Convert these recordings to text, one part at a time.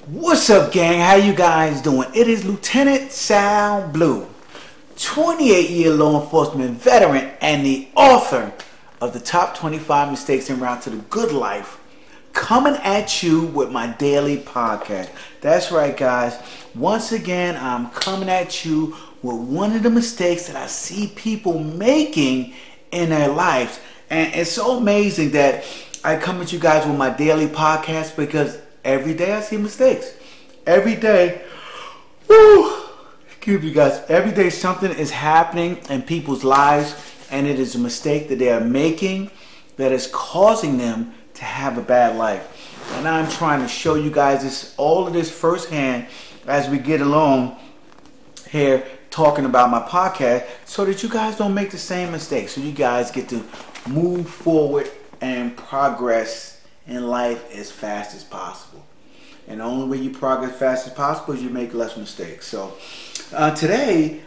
What's up, gang? How you guys doing? It is Lieutenant Sal Blue, 28-year law enforcement veteran and the author of the top 25 mistakes en route to the good life, coming at you with my daily podcast. That's right, guys. Once again, I'm coming at you with one of the mistakes that I see people making in their lives. And it's so amazing that I come at you guys with my daily podcast because every day I see mistakes. Every day, excuse me guys, every day something is happening in people's lives and it is a mistake that they are making that is causing them to have a bad life. And I'm trying to show you guys all of this firsthand as we get along here talking about my podcast so that you guys don't make the same mistakes. So you guys get to move forward and progress in life as fast as possible. And the only way you progress fast as possible is you make less mistakes. So today,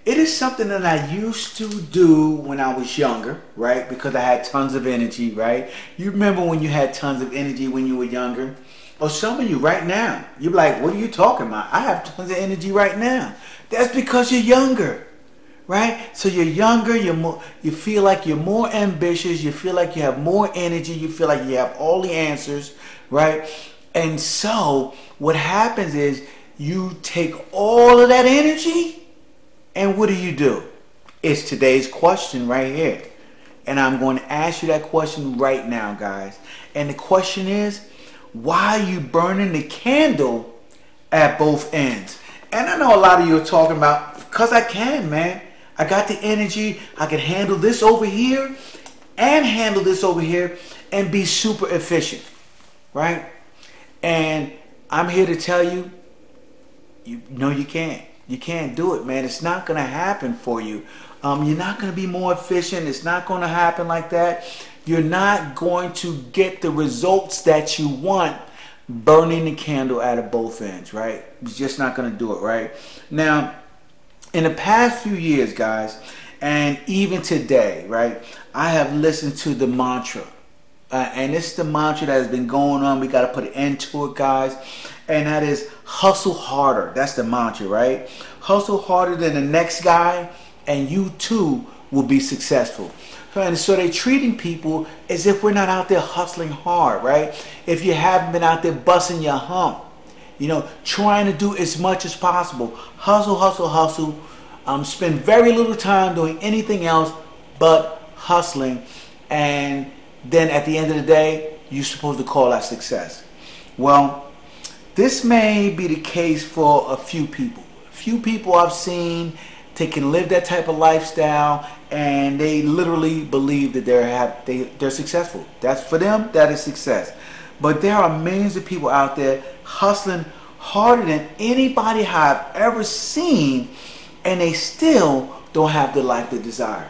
it is something that I used to do when I was younger, right? Because I had tons of energy, right? You remember when you had tons of energy when you were younger? Or some of you right now, you're like, what are you talking about? I have tons of energy right now. That's because you're younger. Right? So you're younger, you feel like you're more ambitious, you feel like you have more energy, you feel like you have all the answers, right? And so what happens is you take all of that energy and what do? It's today's question right here. And I'm going to ask you that question right now, guys. And the question is, why are you burning the candle at both ends? And I know a lot of you are talking about, because I can, man. I got the energy, I can handle this over here and handle this over here and be super efficient, right? And I'm here to tell you, no, you can't. You can't do it, man. It's not going to happen for you. You're not going to be more efficient. It's not going to happen like that. You're not going to get the results that you want burning the candle out of both ends, right? You're just not going to do it, right? Now, in the past few years, guys, and even today, right, I have listened to the mantra. And it's the mantra that has been going on. We got to put an end to it, guys. And that is hustle harder. That's the mantra, right? Hustle harder than the next guy, and you too will be successful. And so they're treating people as if we're not out there hustling hard, right? If you haven't been out there busting your hump, you know, trying to do as much as possible. Hustle, hustle, hustle. Spend very little time doing anything else but hustling. And then at the end of the day, you're supposed to call that success. Well, this may be the case for a few people. A few people I've seen, they can live that type of lifestyle and they literally believe that they're successful. That's for them, that is success. But there are millions of people out there hustling harder than anybody I've ever seen, and they still don't have the life they desire.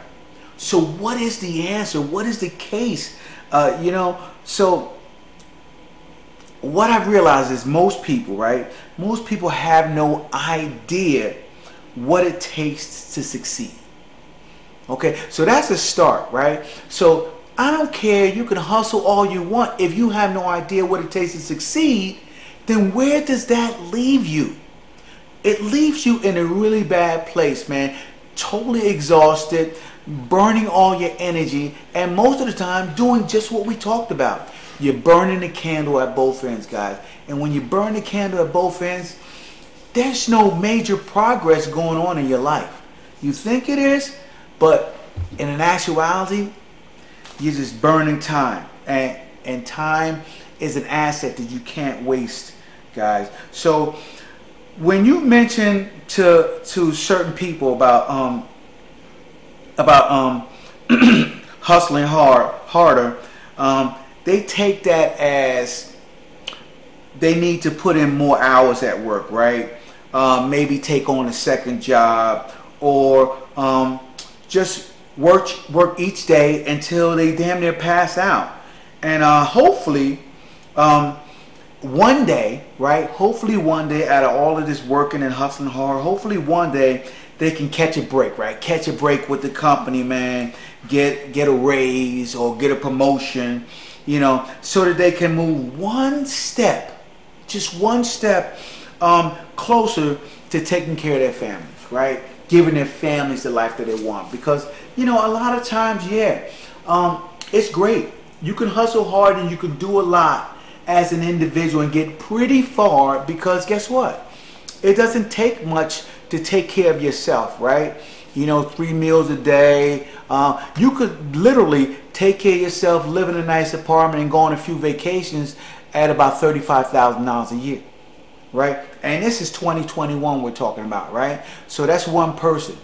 So what is the answer? What is the case? So what I've realized is most people, right? Most people have no idea what it takes to succeed. Okay, so that's a start, right? So I don't care, you can hustle all you want. If you have no idea what it takes to succeed, then where does that leave you? It leaves you in a really bad place, man. Totally exhausted, burning all your energy, and most of the time doing just what we talked about. You're burning the candle at both ends, guys. And when you burn the candle at both ends, there's no major progress going on in your life. You think it is, but in an actuality, you're just burning time, and time is an asset that you can't waste, guys. So when you mention to certain people about hustling harder, they take that as they need to put in more hours at work, right? Maybe take on a second job, or just work each day until they damn near pass out. And hopefully one day, right? Hopefully one day, out of all of this working and hustling hard, hopefully one day they can catch a break, right? Catch a break with the company, man. Get a raise or get a promotion, you know, so that they can move one step just one step closer to taking care of their families, right? Giving their families the life that they want. Because, you know, a lot of times, it's great. You can hustle hard and you can do a lot as an individual and get pretty far, because guess what? It doesn't take much to take care of yourself, right? You know, 3 meals a day. You could literally take care of yourself, live in a nice apartment, and go on a few vacations at about $35,000 a year, right? And this is 2021 we're talking about, right? So that's one person.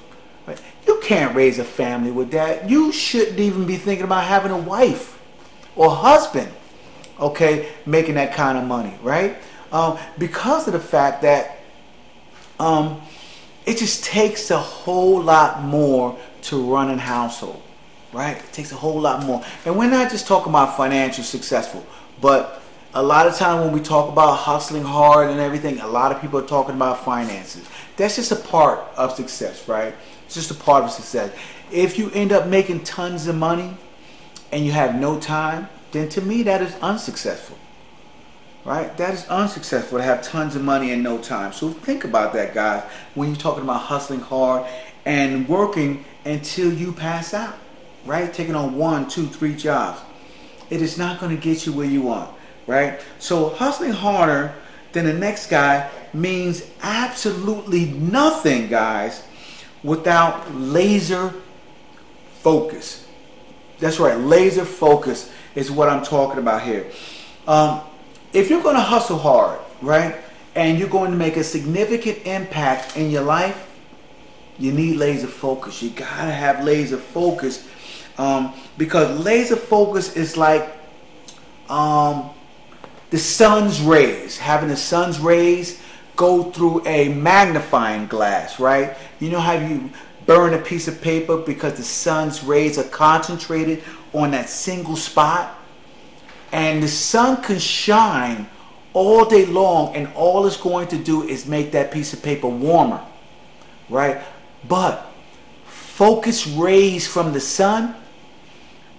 Right? You can't raise a family with that. You shouldn't even be thinking about having a wife or husband, okay, making that kind of money, right? Because of the fact that it just takes a whole lot more to run a household, right? It takes a whole lot more. And we're not just talking about financial successful, but a lot of time when we talk about hustling hard and everything, a lot of people are talking about finances. That's just a part of success, right? It's just a part of success. If you end up making tons of money and you have no time, then to me that is unsuccessful, right? That is unsuccessful to have tons of money and no time. So think about that, guys, when you're talking about hustling hard and working until you pass out, right? Taking on 1, 2, 3 jobs. It is not going to get you where you want, right? So hustling harder than the next guy means absolutely nothing, guys, without laser focus. That's right, laser focus is what I'm talking about here. If you're going to hustle hard, right, and you're going to make a significant impact in your life, you need laser focus. You gotta have laser focus, because laser focus is like the sun's rays. Having the sun's rays go through a magnifying glass, right? You know how you burn a piece of paper because the sun's rays are concentrated on that single spot? And the sun can shine all day long, and all it's going to do is make that piece of paper warmer, right? But focused rays from the sun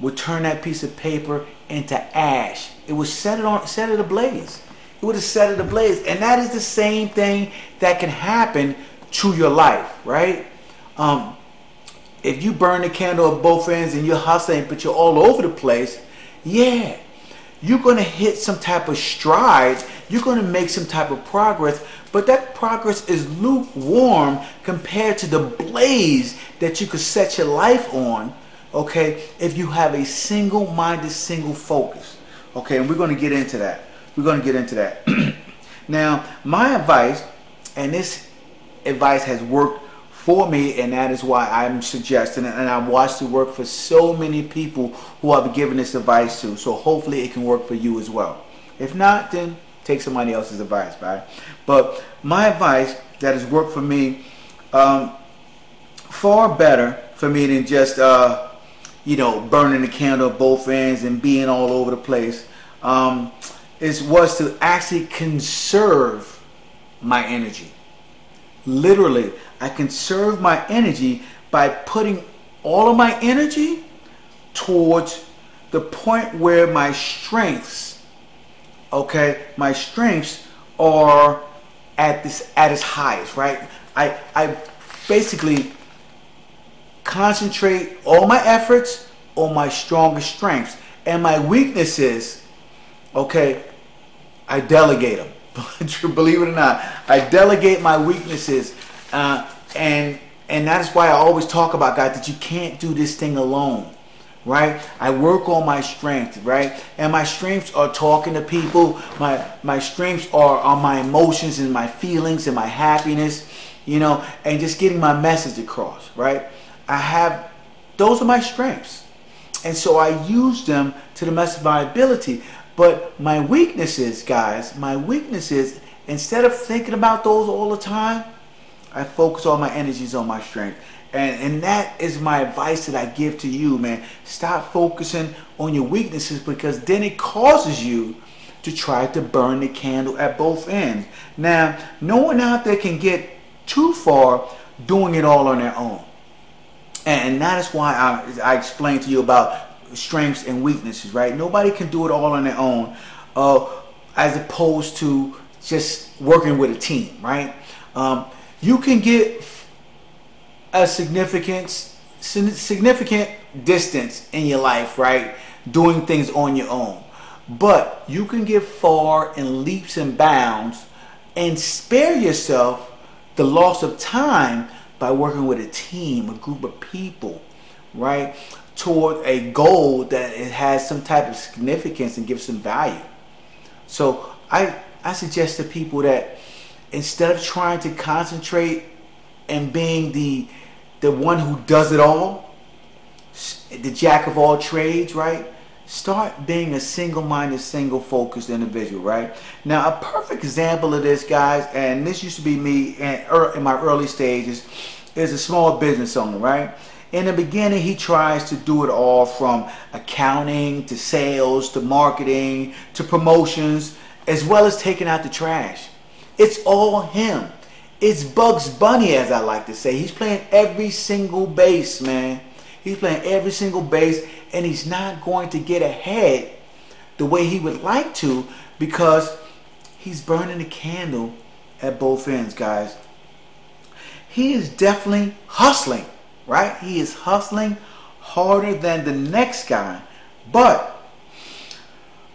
would turn that piece of paper into ash. It would set it ablaze. It would have set it ablaze. And that is the same thing that can happen to your life, right? If you burn the candle at both ends and you're hustling, but you're all over the place, yeah, you're going to hit some type of stride. You're going to make some type of progress, but that progress is lukewarm compared to the blaze that you could set your life on, okay, if you have a single-minded, single focus. Okay, and we're going to get into that. We're going to get into that. Now, my advice, and this advice has worked for me, and that is why I'm suggesting it, and I've watched it work for so many people who I've given this advice to, so hopefully it can work for you as well. If not, then take somebody else's advice, right? But my advice that has worked for me far better for me than just you know, burning the candle at both ends and being all over the place, was to actually conserve my energy. Literally, I conserve my energy by putting all of my energy towards the point where my strengths, okay, my strengths are at its highest, right? I basically concentrate all my efforts on my strongest strengths, and my weaknesses, okay, I delegate them. Believe it or not, I delegate my weaknesses, and that is why I always talk about, guys, that you can't do this thing alone, right? I work on my strengths, right? And my strengths are talking to people. My strengths are my emotions and my feelings and my happiness, you know, and just getting my message across, right? Those are my strengths, and so I use them to the best of my ability. But my weaknesses, guys, my weaknesses, instead of thinking about those all the time, I focus all my energies on my strength. And that is my advice that I give to you, man. Stop focusing on your weaknesses, because then it causes you to try to burn the candle at both ends. Now, no one out there can get too far doing it all on their own. And that is why I explained to you about strengths and weaknesses, right? Nobody can do it all on their own, as opposed to just working with a team, right? You can get a significant distance in your life, right? Doing things on your own. But you can get far in leaps and bounds and spare yourself the loss of time by working with a team, a group of people, right? Toward a goal that it has some type of significance and gives some value. So I suggest to people that instead of trying to concentrate and being the one who does it all, the jack of all trades, right? Start being a single-minded, single-focused individual, right? Now, a perfect example of this, guys, and this used to be me in my early stages, is a small business owner, right? In the beginning, he tries to do it all from accounting to sales to marketing to promotions, as well as taking out the trash. It's all him. It's Bugs Bunny, as I like to say. He's playing every single base, man. He's playing every single base, and he's not going to get ahead the way he would like to because he's burning the candle at both ends, guys. He is definitely hustling, right? He is hustling harder than the next guy, but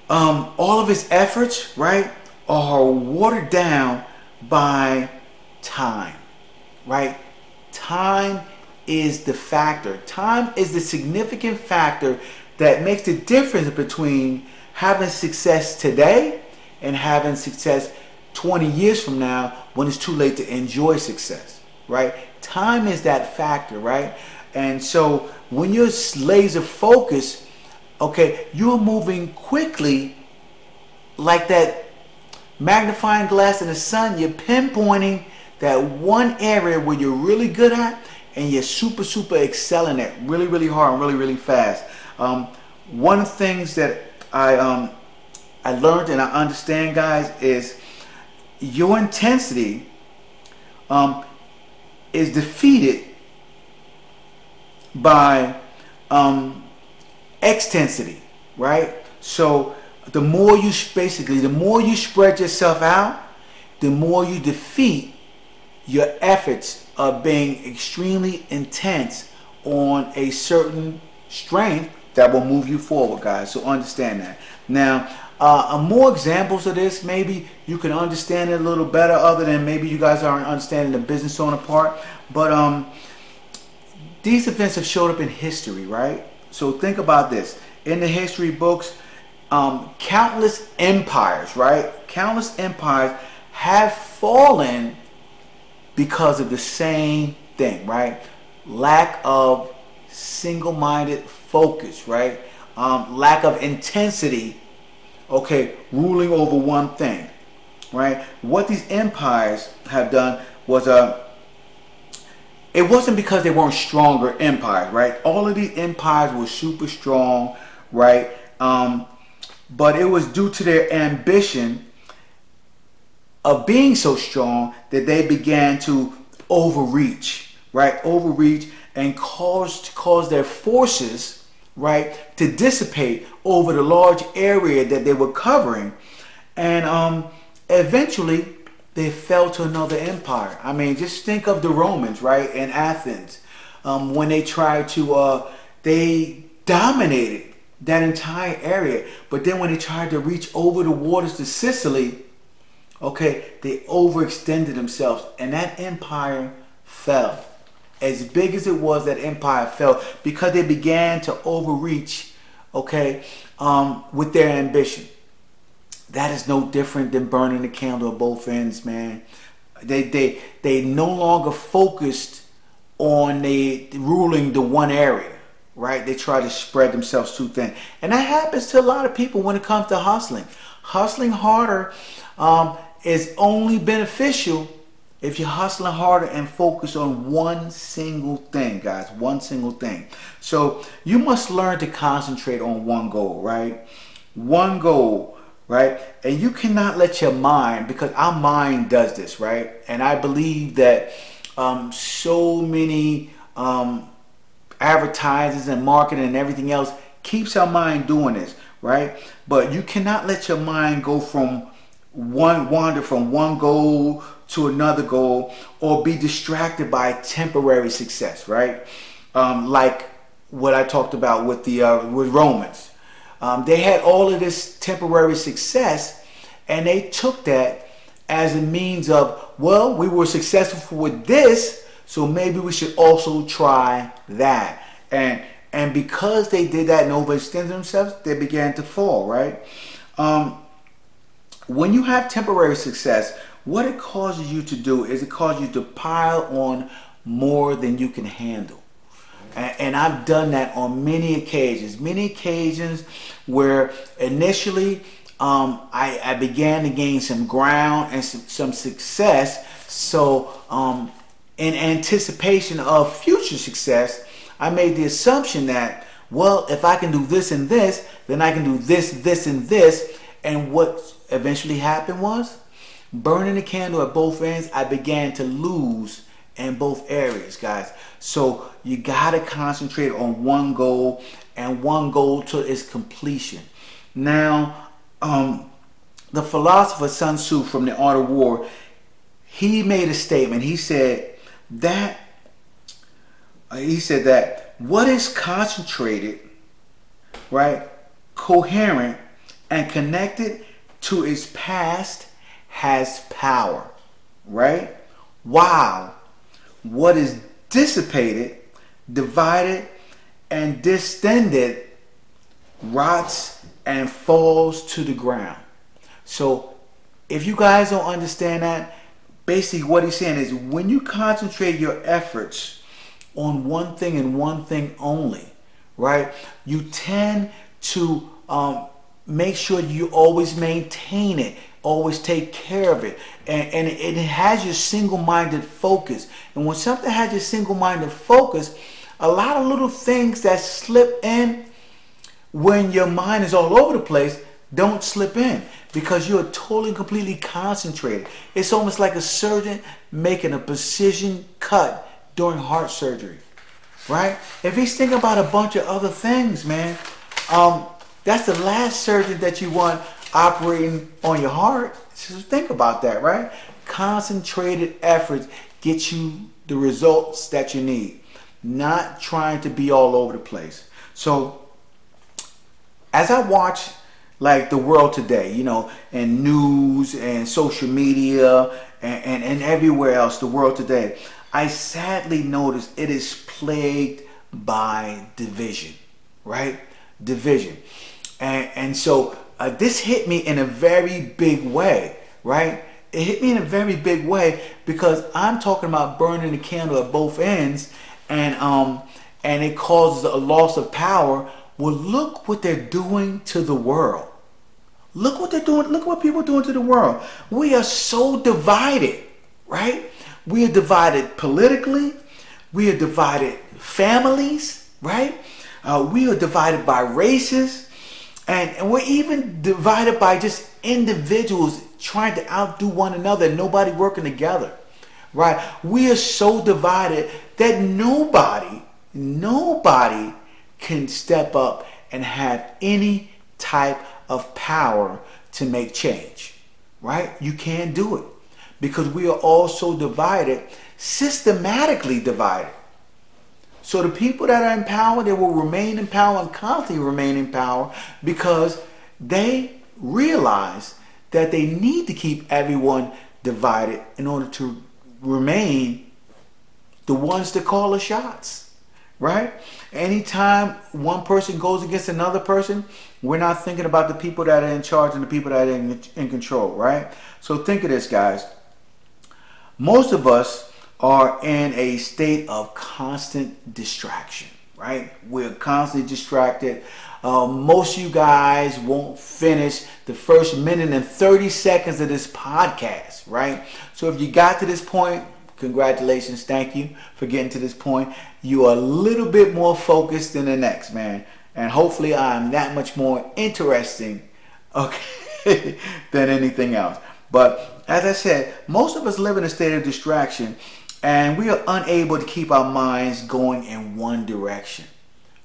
all of his efforts, right, are watered down by time, right? Time is the factor. Time is the significant factor that makes the difference between having success today and having success 20 years from now when it's too late to enjoy success, right? Time is that factor, right? And so when you're laser focused, okay, you're moving quickly like that magnifying glass in the sun. You're pinpointing that one area where you're really good at and you're super excelling at really hard and really fast. One of the things that I learned and I understand, guys, is your intensity is defeated by extensity, right? So the more you spread yourself out, the more you defeat your efforts of being extremely intense on a certain strength that will move you forward, guys. So understand that. Now, more examples of this, maybe you can understand it a little better, other than maybe you guys aren't understanding the business owner part. But these events have showed up in history, right? So think about this. In the history books, countless empires, right? Countless empires have fallen because of the same thing, right? Lack of single-minded focus, right? Lack of intensity, okay, ruling over one thing, right? What these empires have done was it wasn't because they weren't stronger empires, right? All of these empires were super strong, right? But it was due to their ambition of being so strong that they began to overreach, right? Overreach and cause their forces, right, to dissipate over the large area that they were covering. And eventually they fell to another empire. I mean, just think of the Romans, right, in Athens. When they tried to, they dominated that entire area. But then when they tried to reach over the waters to Sicily, okay, they overextended themselves, and that empire fell. As big as it was, that empire fell because they began to overreach, okay, with their ambition. That is no different than burning the candle at both ends, man. They no longer focused on ruling the one area, right? They try to spread themselves too thin. And that happens to a lot of people when it comes to hustling. Hustling harder is only beneficial if you're hustling harder and focus on one single thing, guys. One single thing. So you must learn to concentrate on one goal, right? One goal, right? And you cannot let your mind, because our mind does this, right? And I believe that so many advertisers and marketing and everything else keeps our mind doing this, right? But you cannot let your mind go from wander from one goal to another goal, or be distracted by temporary success, right? Like what I talked about with the with Romans. They had all of this temporary success, and they took that as a means of, well, we were successful with this, so maybe we should also try that. And because they did that and overextended themselves, they began to fall, right? When you have temporary success, what it causes you to do is it causes you to pile on more than you can handle. And I've done that on many occasions where initially I began to gain some ground and some success. So in anticipation of future success, I made the assumption that, well, if I can do this and this, then I can do this, this, and this. And what eventually happened was, burning the candle at both ends, I began to lose in both areas, guys. So you got to concentrate on one goal, and one goal to its completion. Now, the philosopher Sun Tzu from The Art of War, he made a statement. He said that what is concentrated, right, coherent, and connected to its past has power, right? While what is dissipated, divided, and distended rots and falls to the ground. So if you guys don't understand that, basically what he's saying is, when you concentrate your efforts on one thing and one thing only, right, you tend to make sure you always maintain it, always take care of it, and it has your single-minded focus. And when something has your single-minded focus, a lot of little things that slip in when your mind is all over the place don't slip in, because you're totally completely concentrated. It's almost like a surgeon making a precision cut during heart surgery, right? If he's thinking about a bunch of other things, man, that's the last surgeon that you want operating on your heart. So think about that, right? Concentrated efforts get you the results that you need, not trying to be all over the place. So as I watch like the world today, you know, and news and social media and everywhere else, the world today, I sadly notice it is plagued by division, right? Division. And so this hit me in a very big way, right? It hit me in a very big way because I'm talking about burning the candle at both ends, and it causes a loss of power. Well, look what they're doing to the world. Look what they're doing. Look what people are doing to the world. We are so divided, right? We are divided politically. We are divided families, right? We are divided by races. And we're even divided by just individuals trying to outdo one another and nobody working together, right? We are so divided that nobody can step up and have any type of power to make change, right? You can't do it because we are all so divided, systematically divided. So the people that are in power, they will remain in power and constantly remain in power because they realize that they need to keep everyone divided in order to remain the ones that call the shots, right? Anytime one person goes against another person, we're not thinking about the people that are in charge and the people that are in control, right? So think of this, guys. Most of us are in a state of constant distraction, right? We're constantly distracted. Most of you guys won't finish the first minute and 30 seconds of this podcast, right? So if you got to this point, congratulations, thank you for getting to this point. You are a little bit more focused than the next, man. And hopefully I'm that much more interesting, okay, than anything else. But as I said, most of us live in a state of distraction, and we are unable to keep our minds going in one direction,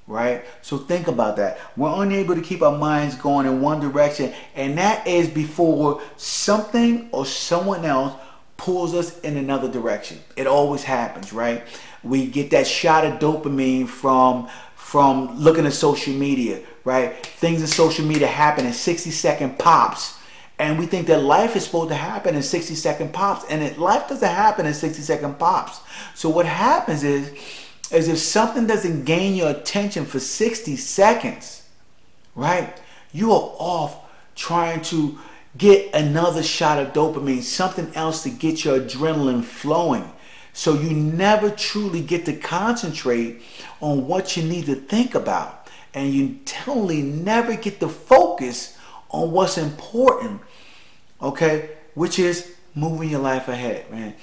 right? So think about that. We're unable to keep our minds going in one direction, and that is before something or someone else pulls us in another direction. It always happens, right? We get that shot of dopamine from looking at social media, right? Things in social media happen in 60-second pops. And we think that life is supposed to happen in 60-second pops. And life doesn't happen in 60-second pops. So what happens is if something doesn't gain your attention for 60 seconds, right? You are off trying to get another shot of dopamine, something else to get your adrenaline flowing. So you never truly get to concentrate on what you need to think about. And you totally never get to focus on what's important, okay? Which is moving your life ahead, man.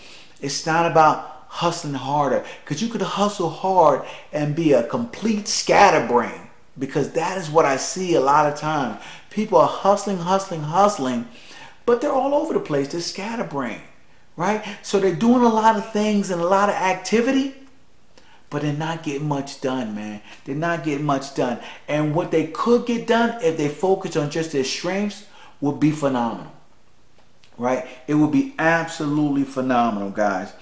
It's not about hustling harder, because you could hustle hard and be a complete scatterbrain, because that is what I see a lot of times. People are hustling, but they're all over the place. They're scatterbrain, right? So they're doing a lot of things and a lot of activity, but they're not getting much done, man. They're not getting much done. And what they could get done if they focus on just their strengths would be phenomenal, right? It would be absolutely phenomenal, guys.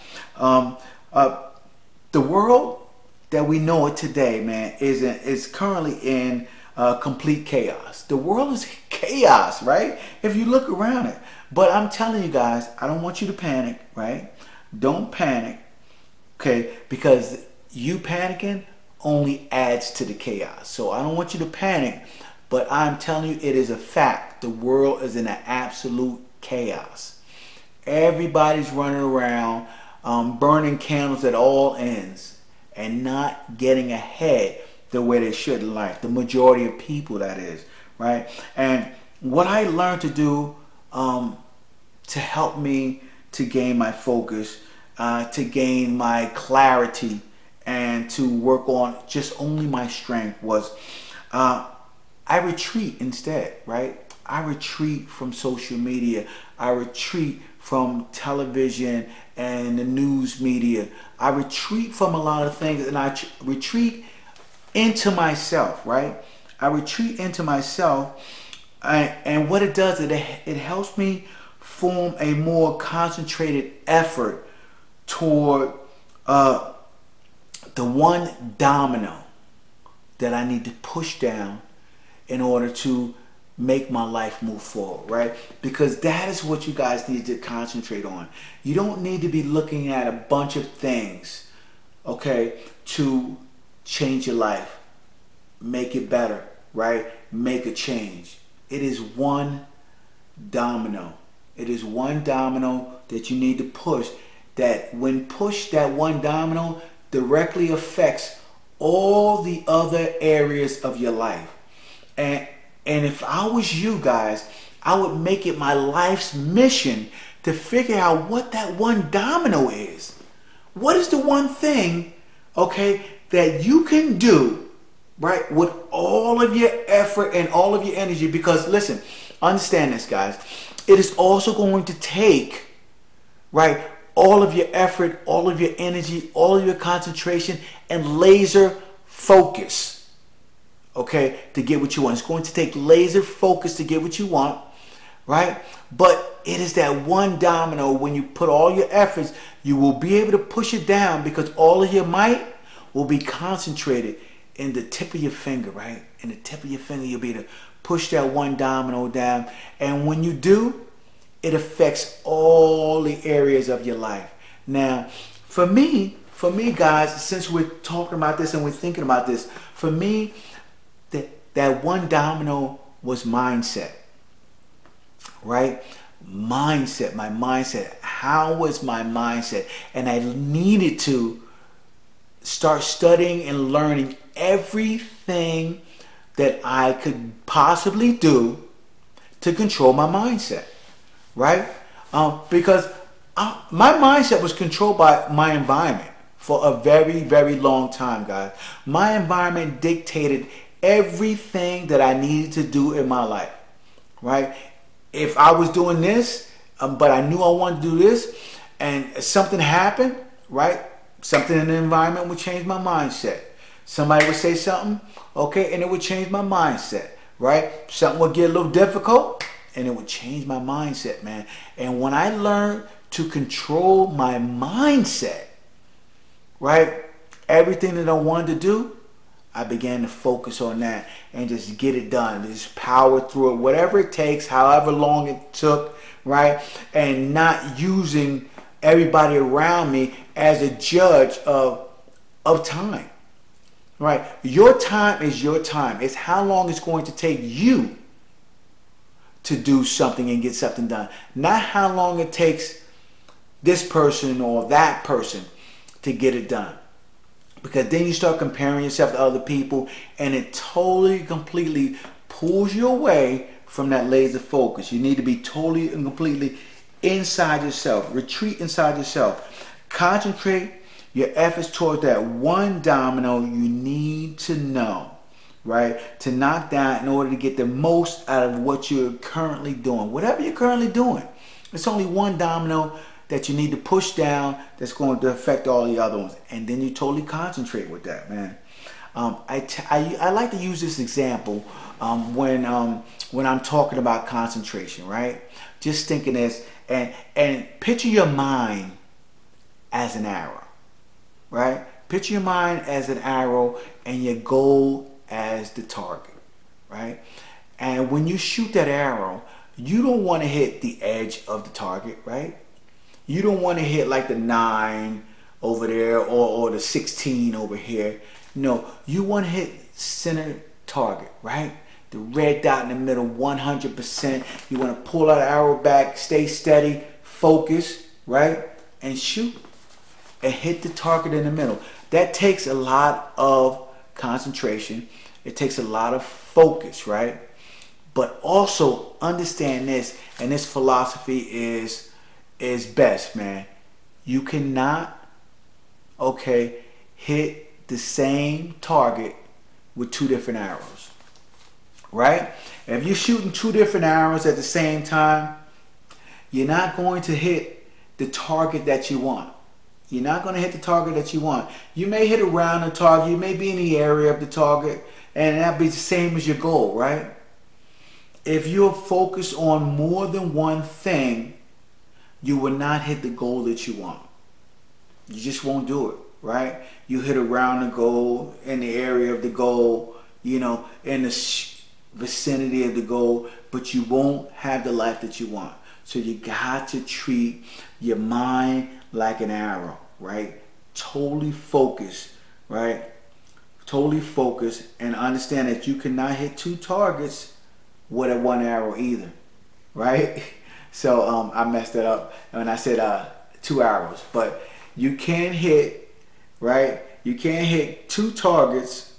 The world that we know it today, man, is currently in complete chaos. The world is chaos, right? If you look around it. But I'm telling you guys, I don't want you to panic, right? Don't panic, okay? Because you panicking only adds to the chaos. So I don't want you to panic, but I'm telling you, it is a fact. The world is in an absolute chaos. Everybody's running around burning candles at all ends and not getting ahead the way they should in life. The majority of people, that is, right? And what I learned to do to help me to gain my focus, to gain my clarity, and to work on just only my strength was I retreat instead, right? I retreat from social media. I retreat from television and the news media. I retreat from a lot of things, and I retreat into myself, right? I retreat into myself, and what it does, it helps me form a more concentrated effort toward the one domino that I need to push down in order to make my life move forward, right? Because that is what you guys need to concentrate on. You don't need to be looking at a bunch of things, okay, to change your life, make it better, right? Make a change. It is one domino. It is one domino that you need to push, that when pushed, that one domino directly affects all the other areas of your life. And if I was you guys, I would make it my life's mission to figure out what that one domino is. What is the one thing, okay, that you can do, right, with all of your effort and all of your energy? Because listen, understand this, guys. It is also going to take, right, all of your effort, all of your energy, all of your concentration and laser focus, okay, to get what you want. It's going to take laser focus to get what you want, right? But it is that one domino. When you put all your efforts, you will be able to push it down, because all of your might will be concentrated in the tip of your finger, right? In the tip of your finger, you'll be able to push that one domino down. And when you do, it affects all the areas of your life. Now, for me, guys, since we're talking about this and we're thinking about this, for me, that one domino was mindset, right? Mindset, my mindset. How was my mindset? And I needed to start studying and learning everything that I could possibly do to control my mindset, right? Because my mindset was controlled by my environment for a very, very long time, guys. My environment dictated everything that I needed to do in my life, right? If I was doing this, but I knew I wanted to do this, and something happened, right? Something in the environment would change my mindset. Somebody would say something, okay, and it would change my mindset, right? Something would get a little difficult, and it would change my mindset, man. And when I learned to control my mindset, right, everything that I wanted to do, I began to focus on that and just get it done. Just power through it, whatever it takes, however long it took, right? And not using everybody around me as a judge of time, right? Your time is your time. It's how long it's going to take you to do something and get something done. Not how long it takes this person or that person to get it done. Because then you start comparing yourself to other people, and it totally, completely pulls you away from that laser focus. You need to be totally and completely inside yourself. Retreat inside yourself. Concentrate your efforts towards that one domino you need to know, right? To knock down in order to get the most out of what you're currently doing. Whatever you're currently doing, it's only one domino that you need to push down that's going to affect all the other ones. And then you totally concentrate with that, man. I like to use this example when I'm talking about concentration, right? Just thinking this, and picture your mind as an arrow, right? Picture your mind as an arrow and your goal as the target, right? And when you shoot that arrow, you don't want to hit the edge of the target, right? You don't want to hit like the 9 over there or the 16 over here. No, you want to hit center target, right? The red dot in the middle, 100%. You want to pull that arrow back, stay steady, focus, right? And shoot and hit the target in the middle. That takes a lot of concentration. It takes a lot of focus, right? But also understand this, and this philosophy is best, man. You cannot, okay, hit the same target with 2 different arrows, right? If you're shooting 2 different arrows at the same time, you're not going to hit the target that you want. You're not going to hit the target that you want. You may hit around the target, you may be in the area of the target, and that'll be the same as your goal, right? If you're focused on more than one thing, you will not hit the goal that you want. You just won't do it, right? You hit around the goal, in the area of the goal, you know, in the vicinity of the goal, but you won't have the life that you want. So you got to treat your mind like an arrow, right? Totally focus, right? Totally focus, and understand that you cannot hit 2 targets with a 1 arrow either, right? So I messed it up when I said 2 arrows, but you can hit, right? You can't hit 2 targets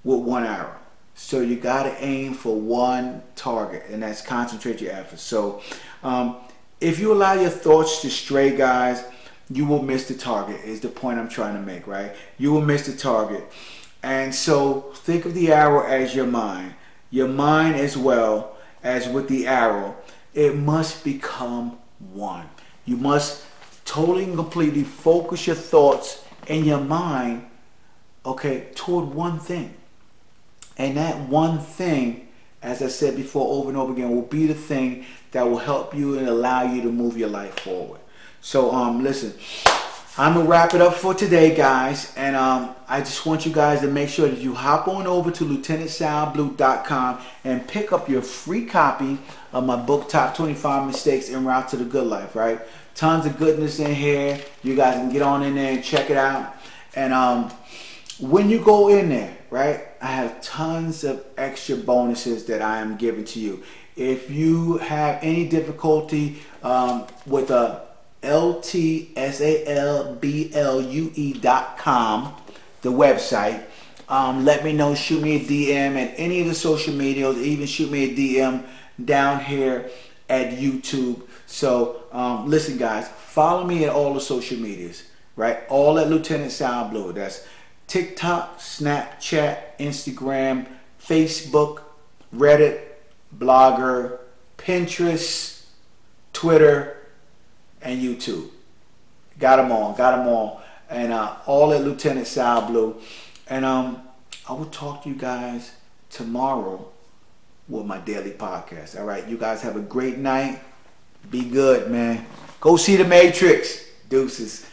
with 1 arrow. So you got to aim for 1 target, and that's concentrate your efforts. So if you allow your thoughts to stray, guys, you will miss the target, is the point I'm trying to make, right? You will miss the target. And so think of the arrow as your mind. Your mind as well as with the arrow. It must become one. You must totally and completely focus your thoughts and your mind, okay, toward one thing. And that one thing, as I said before over and over again, will be the thing that will help you and allow you to move your life forward. So listen, I'm gonna wrap it up for today, guys, and I just want you guys to make sure that you hop on over to lieutenantsalblue.com and pick up your free copy of my book, Top 25 Mistakes En Route to the Good Life, right? Tons of goodness in here. You guys can get on in there and check it out. And when you go in there, right, I have tons of extra bonuses that I am giving to you. If you have any difficulty with a LTSALBLUE.com, the website, let me know. Shoot me a DM at any of the social medias, even shoot me a DM down here at YouTube. So listen, guys, follow me at all the social medias, right? All at Lieutenant Sal Blue. That's TikTok, Snapchat, Instagram, Facebook, Reddit, Blogger, Pinterest, Twitter, and YouTube. Got them all, and all at Lieutenant Sal Blue. And I will talk to you guys tomorrow with my daily podcast. All right, you guys have a great night. Be good, man. Go see The Matrix. Deuces.